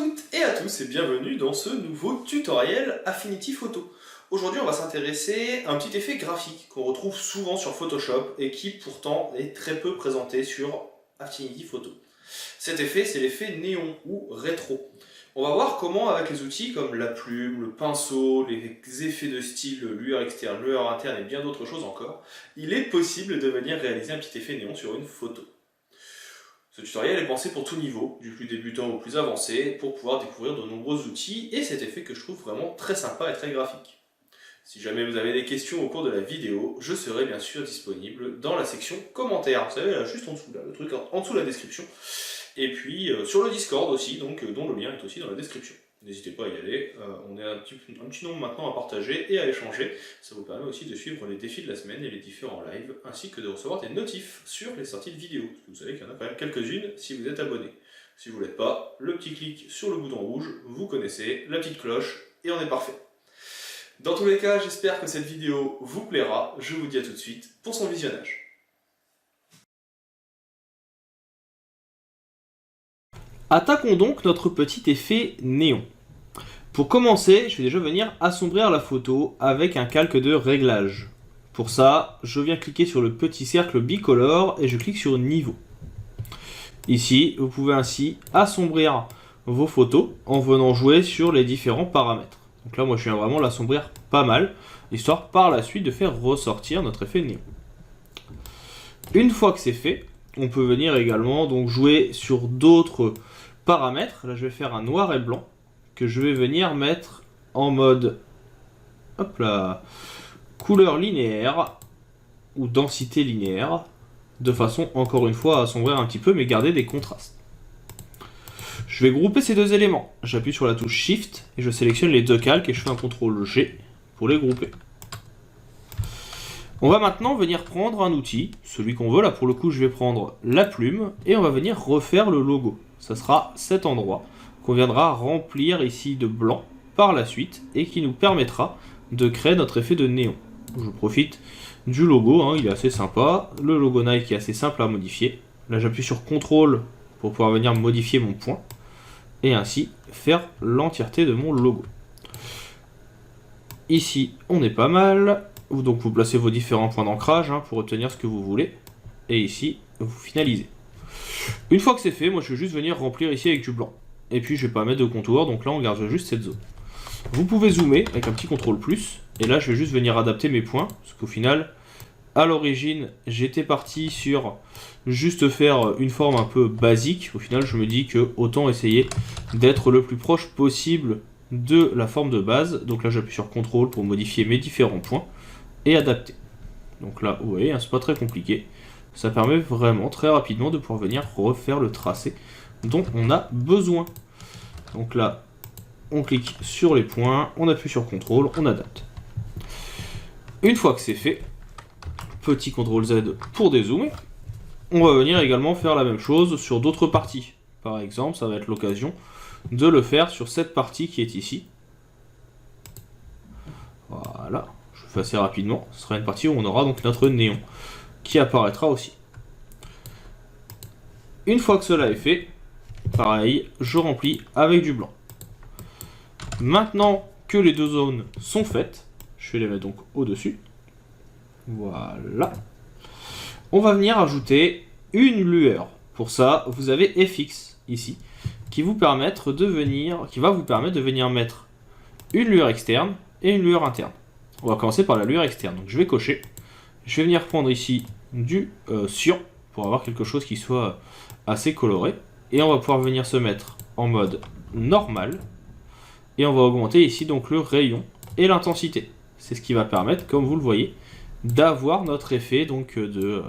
toutes et à tous et bienvenue dans ce nouveau tutoriel Affinity Photo. Aujourd'hui on va s'intéresser à un petit effet graphique qu'on retrouve souvent sur Photoshop et qui pourtant est très peu présenté sur Affinity Photo. Cet effet c'est l'effet néon ou rétro. On va voir comment avec les outils comme la plume, le pinceau, les effets de style, lueur externe, lueur interne et bien d'autres choses encore, il est possible de venir réaliser un petit effet néon sur une photo. Ce tutoriel est pensé pour tout niveau, du plus débutant au plus avancé, pour pouvoir découvrir de nombreux outils et cet effet que je trouve vraiment très sympa et très graphique. Si jamais vous avez des questions au cours de la vidéo, je serai bien sûr disponible dans la section commentaires. Vous savez, là, juste en dessous, là, le truc en dessous de la description. Et puis sur le Discord aussi, donc, dont le lien est aussi dans la description. N'hésitez pas à y aller, on est un petit nombre maintenant à partager et à échanger. Ça vous permet aussi de suivre les défis de la semaine et les différents lives, ainsi que de recevoir des notifs sur les sorties de vidéos. Parce que vous savez qu'il y en a quand même quelques-unes si vous êtes abonné. Si vous ne l'êtes pas, le petit clic sur le bouton rouge, vous connaissez, la petite cloche, et on est parfait. Dans tous les cas, j'espère que cette vidéo vous plaira. Je vous dis à tout de suite pour son visionnage. Attaquons donc notre petit effet néon. Pour commencer, je vais déjà venir assombrir la photo avec un calque de réglage. Pour ça, je viens cliquer sur le petit cercle bicolore et je clique sur niveau. Ici, vous pouvez ainsi assombrir vos photos en venant jouer sur les différents paramètres. Donc là, moi, je viens vraiment l'assombrir pas mal, histoire par la suite de faire ressortir notre effet néon. Une fois que c'est fait, on peut venir également donc jouer sur d'autres paramètres. Là, je vais faire un noir et blanc que je vais venir mettre en mode hop là, couleur linéaire ou densité linéaire, de façon encore une fois à assombrir un petit peu mais garder des contrastes. Je vais grouper ces deux éléments. J'appuie sur la touche Shift et je sélectionne les deux calques et je fais un CTRL G pour les grouper. On va maintenant venir prendre un outil, celui qu'on veut. Là pour le coup je vais prendre la plume et on va venir refaire le logo. Ça sera cet endroit qu'on viendra remplir ici de blanc par la suite et qui nous permettra de créer notre effet de néon. Je profite du logo, hein, il est assez sympa. Le logo Nike est assez simple à modifier. Là j'appuie sur CTRL pour pouvoir venir modifier mon point et ainsi faire l'entièreté de mon logo. Ici on est pas mal. Donc vous placez vos différents points d'ancrage pour obtenir ce que vous voulez. Et ici, vous finalisez. Une fois que c'est fait, moi je vais juste venir remplir ici avec du blanc. Et puis je vais pas mettre de contour, donc là on garde juste cette zone. Vous pouvez zoomer avec un petit CTRL+. Et là je vais juste venir adapter mes points. Parce qu'au final, à l'origine, j'étais parti sur juste faire une forme un peu basique. Au final, je me dis que autant essayer d'être le plus proche possible de la forme de base. Donc là j'appuie sur CTRL pour modifier mes différents points et adapter. Donc là, vous voyez, c'est pas très compliqué. Ça permet vraiment très rapidement de pouvoir venir refaire le tracé dont on a besoin. Donc là, on clique sur les points, on appuie sur CTRL, on adapte. Une fois que c'est fait, petit CTRL Z pour dézoomer, on va venir également faire la même chose sur d'autres parties. Par exemple, ça va être l'occasion de le faire sur cette partie qui est ici. Voilà. Assez rapidement, ce sera une partie où on aura donc notre néon qui apparaîtra aussi. Une fois que cela est fait, pareil, je remplis avec du blanc. Maintenant que les deux zones sont faites, je vais les mettre donc au-dessus. Voilà. On va venir ajouter une lueur. Pour ça, vous avez FX ici qui va vous permettre de venir mettre une lueur externe et une lueur interne. On va commencer par la lueur externe. Donc je vais cocher. Je vais venir prendre ici du cyan pour avoir quelque chose qui soit assez coloré. Et on va pouvoir venir se mettre en mode normal. Et on va augmenter ici donc le rayon et l'intensité. C'est ce qui va permettre, comme vous le voyez, d'avoir notre effet donc de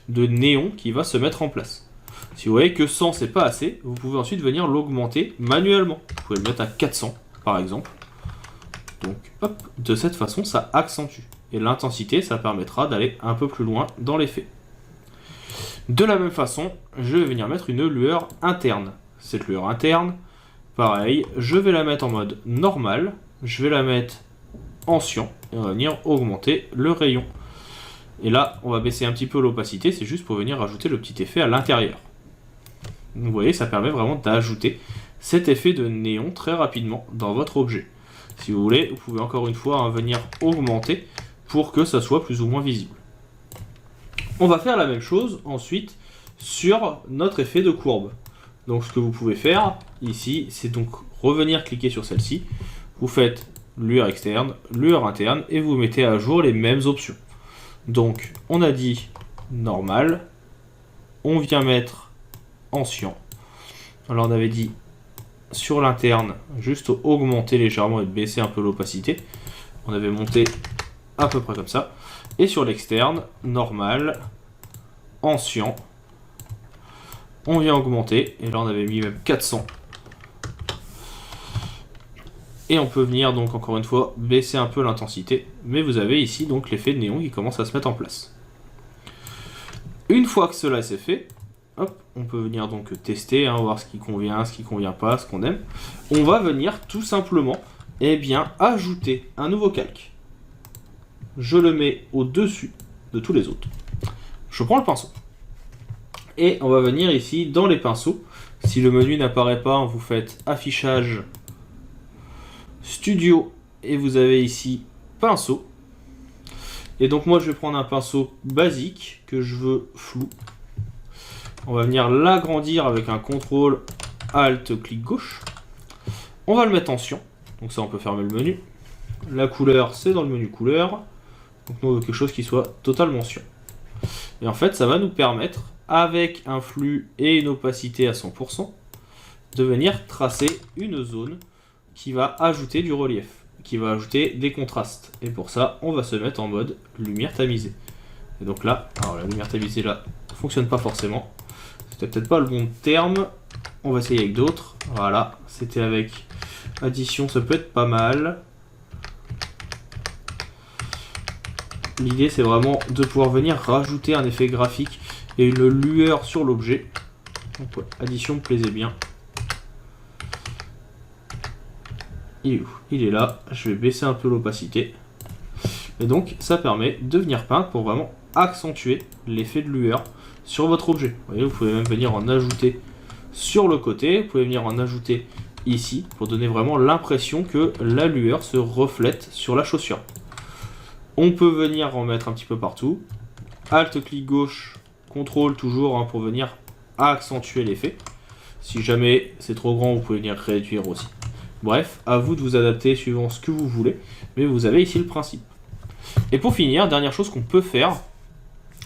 néon qui va se mettre en place. Si vous voyez que 100 c'est pas assez, vous pouvez ensuite venir l'augmenter manuellement. Vous pouvez le mettre à 400 par exemple. Donc hop, de cette façon ça accentue. Et l'intensité ça permettra d'aller un peu plus loin dans l'effet. De la même façon, je vais venir mettre une lueur interne. Cette lueur interne, pareil, je vais la mettre en mode normal. Je vais la mettre en cyan. Et on va venir augmenter le rayon. Et là, on va baisser un petit peu l'opacité. C'est juste pour venir rajouter le petit effet à l'intérieur. Vous voyez, ça permet vraiment d'ajouter cet effet de néon très rapidement dans votre objet. Si vous voulez, vous pouvez encore une fois venir augmenter pour que ça soit plus ou moins visible. On va faire la même chose ensuite sur notre effet de courbe. Donc ce que vous pouvez faire ici, c'est donc revenir cliquer sur celle-ci. Vous faites lueur externe, lueur interne et vous mettez à jour les mêmes options. Donc on a dit normal, on vient mettre ancien. Alors on avait dit sur l'interne, juste augmenter légèrement et baisser un peu l'opacité. On avait monté à peu près comme ça. Et sur l'externe, normal, ancien. On vient augmenter. Et là on avait mis même 400. Et on peut venir donc encore une fois baisser un peu l'intensité. Mais vous avez ici donc l'effet de néon qui commence à se mettre en place. Une fois que cela c'est fait, hop, on peut venir donc tester, voir ce qui convient pas, ce qu'on aime. On va venir tout simplement ajouter un nouveau calque. Je le mets au-dessus de tous les autres. Je prends le pinceau. Et on va venir ici dans les pinceaux. Si le menu n'apparaît pas, vous faites affichage, studio, et vous avez ici pinceau. Et donc moi je vais prendre un pinceau basique que je veux flou. On va venir l'agrandir avec un CTRL ALT clic gauche. On va le mettre en cyan. Donc ça on peut fermer le menu. La couleur c'est dans le menu couleur. Donc nous on veut quelque chose qui soit totalement cyan. Et en fait ça va nous permettre, avec un flux et une opacité à 100%, de venir tracer une zone qui va ajouter du relief, qui va ajouter des contrastes. Et pour ça on va se mettre en mode lumière tamisée. Et donc là, alors la lumière tamisée là fonctionne pas forcément. C'était peut-être pas le bon terme. On va essayer avec d'autres. Voilà, c'était avec addition, ça peut être pas mal. L'idée c'est vraiment de pouvoir venir rajouter un effet graphique et une lueur sur l'objet. Donc ouais, addition me plaisait bien. Il est où? Il est là. Je vais baisser un peu l'opacité. Et donc ça permet de venir peindre pour vraiment accentuer l'effet de lueur sur votre objet. Vous voyez, vous pouvez même venir en ajouter sur le côté, vous pouvez venir en ajouter ici pour donner vraiment l'impression que la lueur se reflète sur la chaussure. On peut venir en mettre un petit peu partout. Alt clic gauche, CTRL toujours pour venir accentuer l'effet. Si jamais c'est trop grand, vous pouvez venir réduire aussi. Bref, à vous de vous adapter suivant ce que vous voulez, mais vous avez ici le principe. Et pour finir, dernière chose qu'on peut faire,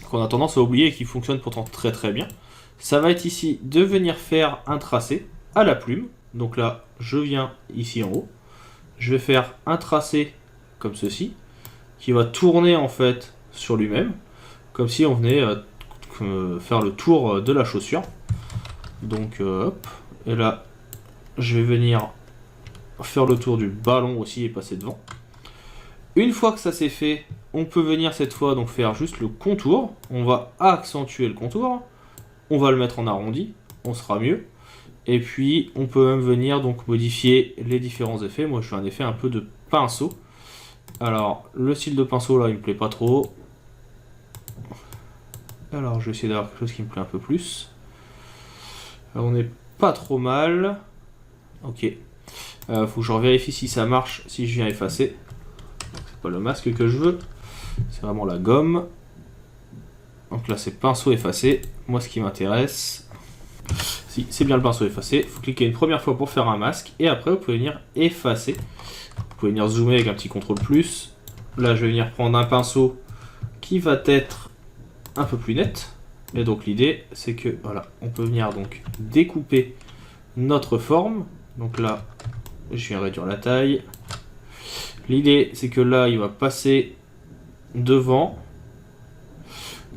qu'on a tendance à oublier et qui fonctionne pourtant très très bien, ça va être ici de venir faire un tracé à la plume. Donc là, je viens ici en haut, je vais faire un tracé comme ceci, qui va tourner en fait sur lui-même, comme si on venait faire le tour de la chaussure. Donc hop, et là, je vais venir faire le tour du ballon aussi et passer devant. Une fois que ça c'est fait, on peut venir cette fois donc faire juste le contour. On va accentuer le contour. On va le mettre en arrondi. On sera mieux. Et puis on peut même venir donc modifier les différents effets. Moi je fais un effet un peu de pinceau. Alors le style de pinceau là il me plaît pas trop. Alors je vais essayer d'avoir quelque chose qui me plaît un peu plus. Alors, on n'est pas trop mal. Ok. Faut que je vérifie si ça marche, si je viens effacer. C'est pas le masque que je veux, c'est vraiment la gomme. Donc là c'est pinceau effacé. Moi ce qui m'intéresse, si c'est bien le pinceau effacé, il faut cliquer une première fois pour faire un masque et après vous pouvez venir effacer. Vous pouvez venir zoomer avec un petit CTRL plus. Là je vais venir prendre un pinceau qui va être un peu plus net. Et donc l'idée c'est que voilà, on peut venir donc découper notre forme. Donc là je viens réduire la taille. L'idée c'est que là il va passer devant,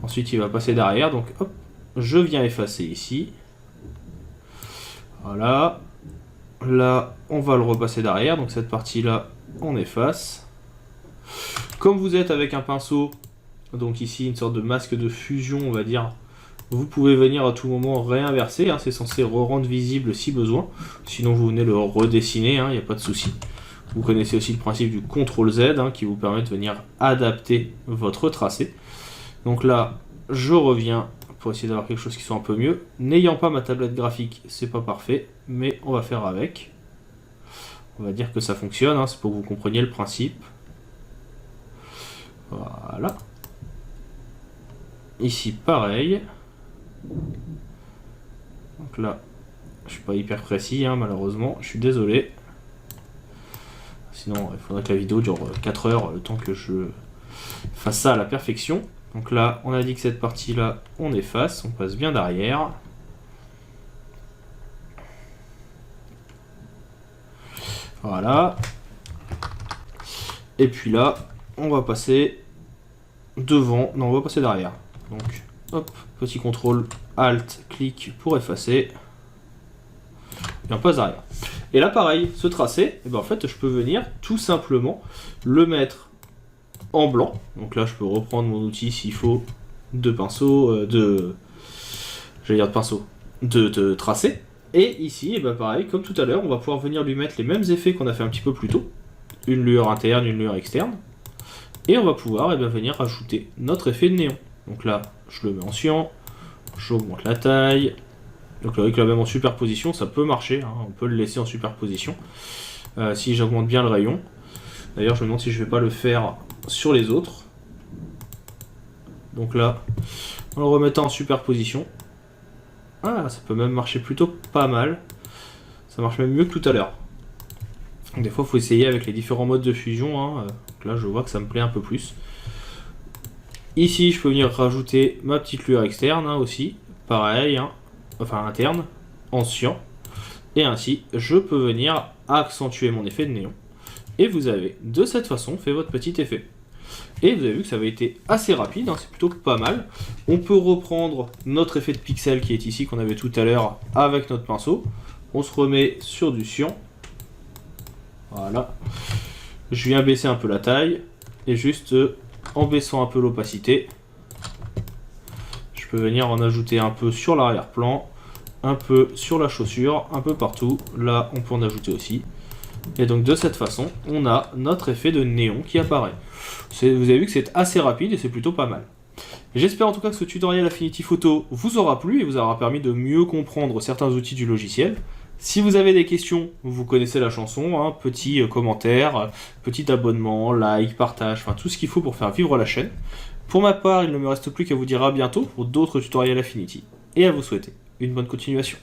ensuite il va passer derrière, donc hop, je viens effacer ici. Voilà. Là on va le repasser derrière, donc cette partie là on efface. Comme vous êtes avec un pinceau, donc ici une sorte de masque de fusion on va dire, vous pouvez venir à tout moment réinverser, c'est censé rendre visible si besoin, sinon vous venez le redessiner, il n'y a pas de souci. Vous connaissez aussi le principe du CTRL Z qui vous permet de venir adapter votre tracé. Donc là, je reviens pour essayer d'avoir quelque chose qui soit un peu mieux. N'ayant pas ma tablette graphique, c'est pas parfait, mais on va faire avec. On va dire que ça fonctionne, hein, c'est pour que vous compreniez le principe. Voilà. Ici, pareil. Donc là, je suis pas hyper précis, hein, malheureusement, je suis désolé. Sinon, il faudrait que la vidéo dure 4 heures, le temps que je fasse ça à la perfection. Donc là, on a dit que cette partie-là, on efface, on passe bien derrière. Voilà. Et puis là, on va passer devant. Non, on va passer derrière. Donc, hop, petit contrôle, Alt, clic pour effacer. Et on passe derrière. Et là, pareil, ce tracé, et ben en fait, je peux venir tout simplement le mettre en blanc. Donc là, je peux reprendre mon outil s'il faut de pinceau, de tracé. Et ici, et ben pareil, comme tout à l'heure, on va pouvoir venir lui mettre les mêmes effets qu'on a fait un petit peu plus tôt. Une lueur interne, une lueur externe. Et on va pouvoir et ben, venir rajouter notre effet de néon. Donc là, je le mets en cyan, j'augmente la taille. Donc là, avec la même en superposition, ça peut marcher, hein, on peut le laisser en superposition. Si j'augmente bien le rayon. D'ailleurs, je me demande si je ne vais pas le faire sur les autres. Donc là, en le remettant en superposition. Ah, ça peut même marcher plutôt pas mal. Ça marche même mieux que tout à l'heure. Des fois, il faut essayer avec les différents modes de fusion. Hein. Donc là, je vois que ça me plaît un peu plus. Ici, je peux venir rajouter ma petite lueur externe hein, aussi. Pareil, hein. Enfin interne, en cyan. Et ainsi, je peux venir accentuer mon effet de néon. Et vous avez, de cette façon, fait votre petit effet. Et vous avez vu que ça avait été assez rapide, hein, c'est plutôt pas mal. On peut reprendre notre effet de pixel qui est ici, qu'on avait tout à l'heure, avec notre pinceau. On se remet sur du cyan. Voilà. Je viens baisser un peu la taille. Et juste en baissant un peu l'opacité, je peux venir en ajouter un peu sur l'arrière-plan, un peu sur la chaussure, un peu partout. Là, on peut en ajouter aussi. Et donc de cette façon, on a notre effet de néon qui apparaît. Vous avez vu que c'est assez rapide et c'est plutôt pas mal. J'espère en tout cas que ce tutoriel Affinity Photo vous aura plu et vous aura permis de mieux comprendre certains outils du logiciel. Si vous avez des questions, vous connaissez la chanson, hein, petit commentaire, petit abonnement, like, partage, enfin tout ce qu'il faut pour faire vivre la chaîne. Pour ma part, il ne me reste plus qu'à vous dire à bientôt pour d'autres tutoriels Affinity et à vous souhaiter une bonne continuation.